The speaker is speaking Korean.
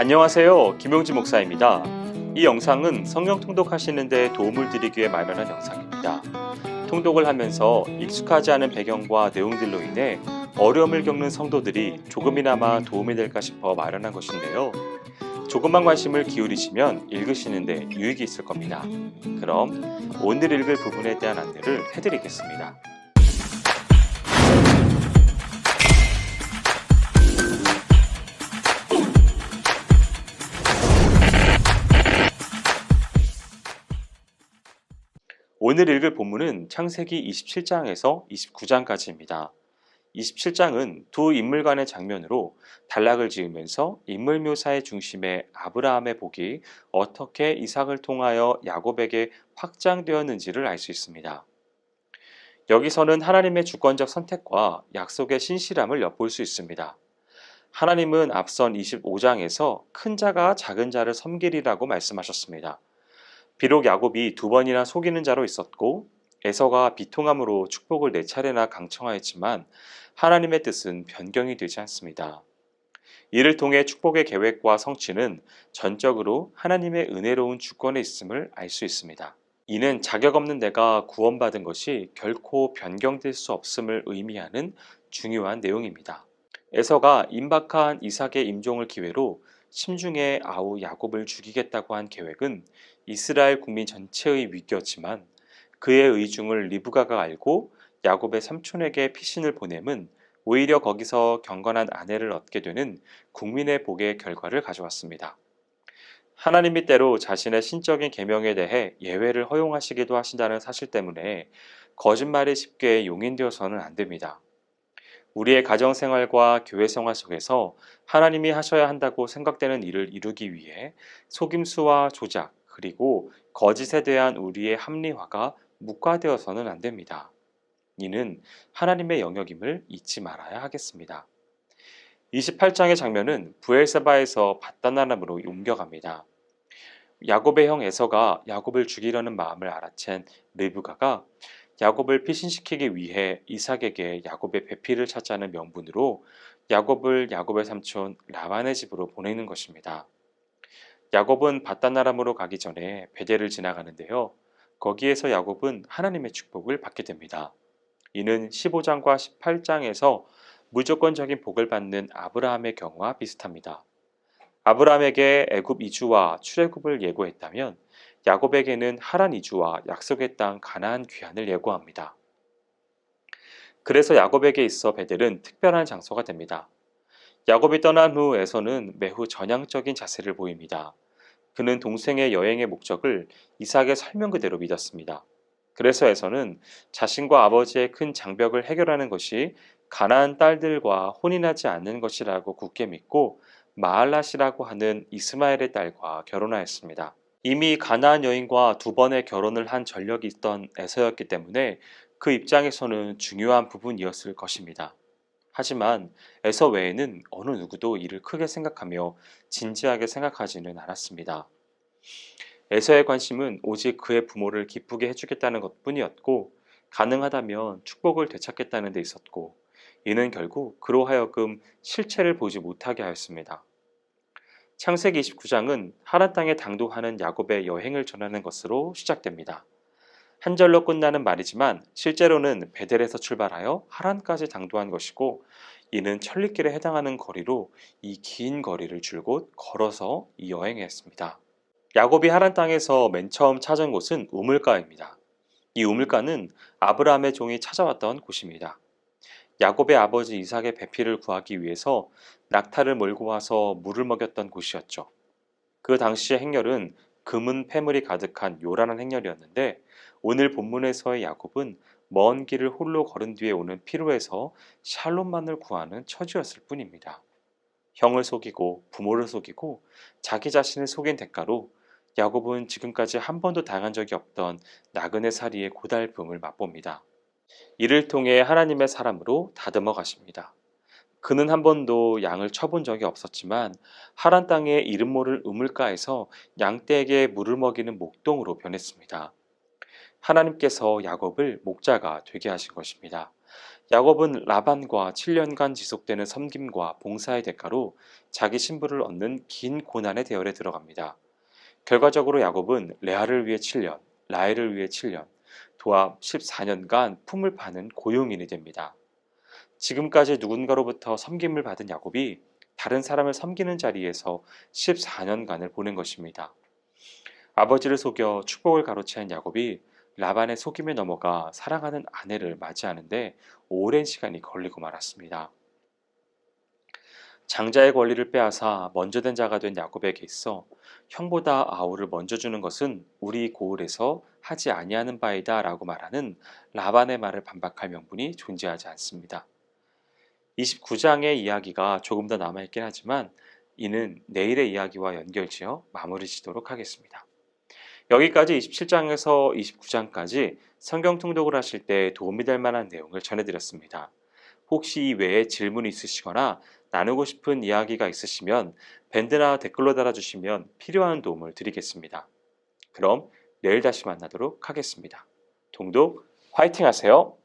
안녕하세요. 김용지 목사입니다. 이 영상은 성경 통독하시는 데 도움을 드리기 위해 마련한 영상입니다. 통독을 하면서 익숙하지 않은 배경과 내용들로 인해 어려움을 겪는 성도들이 조금이나마 도움이 될까 싶어 마련한 것인데요. 조금만 관심을 기울이시면 읽으시는 데 유익이 있을 겁니다. 그럼 오늘 읽을 부분에 대한 안내를 해드리겠습니다. 오늘 읽을 본문은 창세기 27장에서 29장까지입니다. 27장은 두 인물 간의 장면으로 단락을 지으면서 인물 묘사의 중심에 아브라함의 복이 어떻게 이삭을 통하여 야곱에게 확장되었는지를 알 수 있습니다. 여기서는 하나님의 주권적 선택과 약속의 신실함을 엿볼 수 있습니다. 하나님은 앞선 25장에서 큰 자가 작은 자를 섬기리라고 말씀하셨습니다. 비록 야곱이 두 번이나 속이는 자로 있었고 에서가 비통함으로 축복을 네 차례나 강청하였지만 하나님의 뜻은 변경이 되지 않습니다. 이를 통해 축복의 계획과 성취는 전적으로 하나님의 은혜로운 주권에 있음을 알 수 있습니다. 이는 자격 없는 내가 구원받은 것이 결코 변경될 수 없음을 의미하는 중요한 내용입니다. 에서가 임박한 이삭의 임종을 기회로 심중에 아우 야곱을 죽이겠다고 한 계획은 이스라엘 국민 전체의 위기였지만 그의 의중을 리브가가 알고 야곱의 삼촌에게 피신을 보냄은 오히려 거기서 경건한 아내를 얻게 되는 국민의 복의 결과를 가져왔습니다. 하나님이 때로 자신의 신적인 계명에 대해 예외를 허용하시기도 하신다는 사실 때문에 거짓말이 쉽게 용인되어서는 안 됩니다. 우리의 가정생활과 교회생활 속에서 하나님이 하셔야 한다고 생각되는 일을 이루기 위해 속임수와 조작 그리고 거짓에 대한 우리의 합리화가 묵과되어서는 안 됩니다. 이는 하나님의 영역임을 잊지 말아야 하겠습니다. 28장의 장면은 브엘세바에서 밧단아람으로 옮겨갑니다. 야곱의 형 에서가 야곱을 죽이려는 마음을 알아챈 르브가가 야곱을 피신시키기 위해 이삭에게 야곱의 배필을 찾자는 명분으로 야곱을 야곱의 삼촌 라반의 집으로 보내는 것입니다. 야곱은 밧단아람으로 가기 전에 베델을 지나가는데요. 거기에서 야곱은 하나님의 축복을 받게 됩니다. 이는 15장과 18장에서 무조건적인 복을 받는 아브라함의 경우와 비슷합니다. 아브라함에게 애굽 이주와 출애굽을 예고했다면 야곱에게는 하란 이주와 약속의 땅 가나안 귀환을 예고합니다. 그래서 야곱에게 있어 베델은 특별한 장소가 됩니다. 야곱이 떠난 후 에서는 매우 전향적인 자세를 보입니다. 그는 동생의 여행의 목적을 이삭의 설명 그대로 믿었습니다. 그래서 에서는 자신과 아버지의 큰 장벽을 해결하는 것이 가나안 딸들과 혼인하지 않는 것이라고 굳게 믿고 마할랏이라고 하는 이스마엘의 딸과 결혼하였습니다. 이미 가나안 여인과 두 번의 결혼을 한 전력이 있던 에서였기 때문에 그 입장에서는 중요한 부분이었을 것입니다. 하지만 에서 외에는 어느 누구도 이를 크게 생각하며 진지하게 생각하지는 않았습니다. 에서의 관심은 오직 그의 부모를 기쁘게 해주겠다는 것뿐이었고 가능하다면 축복을 되찾겠다는 데 있었고 이는 결국 그로 하여금 실체를 보지 못하게 하였습니다. 창세기 29장은 하란 땅에 당도하는 야곱의 여행을 전하는 것으로 시작됩니다. 한 절로 끝나는 말이지만 실제로는 베델에서 출발하여 하란까지 당도한 것이고 이는 천리길에 해당하는 거리로 이 긴 거리를 줄곧 걸어서 이 여행을 했습니다. 야곱이 하란 땅에서 맨 처음 찾은 곳은 우물가입니다. 이 우물가는 아브라함의 종이 찾아왔던 곳입니다. 야곱의 아버지 이삭의 배필을 구하기 위해서 낙타를 몰고 와서 물을 먹였던 곳이었죠. 그 당시의 행렬은 금은 패물이 가득한 요란한 행렬이었는데 오늘 본문에서의 야곱은 먼 길을 홀로 걸은 뒤에 오는 피로에서 샬롬만을 구하는 처지였을 뿐입니다. 형을 속이고 부모를 속이고 자기 자신을 속인 대가로 야곱은 지금까지 한 번도 당한 적이 없던 나그네 살이의 고달픔을 맛봅니다. 이를 통해 하나님의 사람으로 다듬어 가십니다. 그는 한 번도 양을 쳐본 적이 없었지만 하란 땅의 이름 모를 우물가에서 양떼에게 물을 먹이는 목동으로 변했습니다. 하나님께서 야곱을 목자가 되게 하신 것입니다. 야곱은 라반과 7년간 지속되는 섬김과 봉사의 대가로 자기 신부를 얻는 긴 고난의 대열에 들어갑니다. 결과적으로 야곱은 레아를 위해 7년, 라헬을 위해 7년, 도합 14년간 품을 파는 고용인이 됩니다. 지금까지 누군가로부터 섬김을 받은 야곱이 다른 사람을 섬기는 자리에서 14년간을 보낸 것입니다. 아버지를 속여 축복을 가로채한 야곱이 라반의 속임에 넘어가 사랑하는 아내를 맞이하는데 오랜 시간이 걸리고 말았습니다. 장자의 권리를 빼앗아 먼저 된 자가 된 야곱에게 있어 형보다 아우를 먼저 주는 것은 우리 고을에서 하지 아니하는 바이다 라고 말하는 라반의 말을 반박할 명분이 존재하지 않습니다. 29장의 이야기가 조금 더 남아있긴 하지만 이는 내일의 이야기와 연결지어 마무리 짓도록 하겠습니다. 여기까지 27장에서 29장까지 성경 통독을 하실 때 도움이 될 만한 내용을 전해드렸습니다. 혹시 이 외에 질문이 있으시거나 나누고 싶은 이야기가 있으시면 밴드나 댓글로 달아주시면 필요한 도움을 드리겠습니다. 그럼 내일 다시 만나도록 하겠습니다. 통독 화이팅 하세요.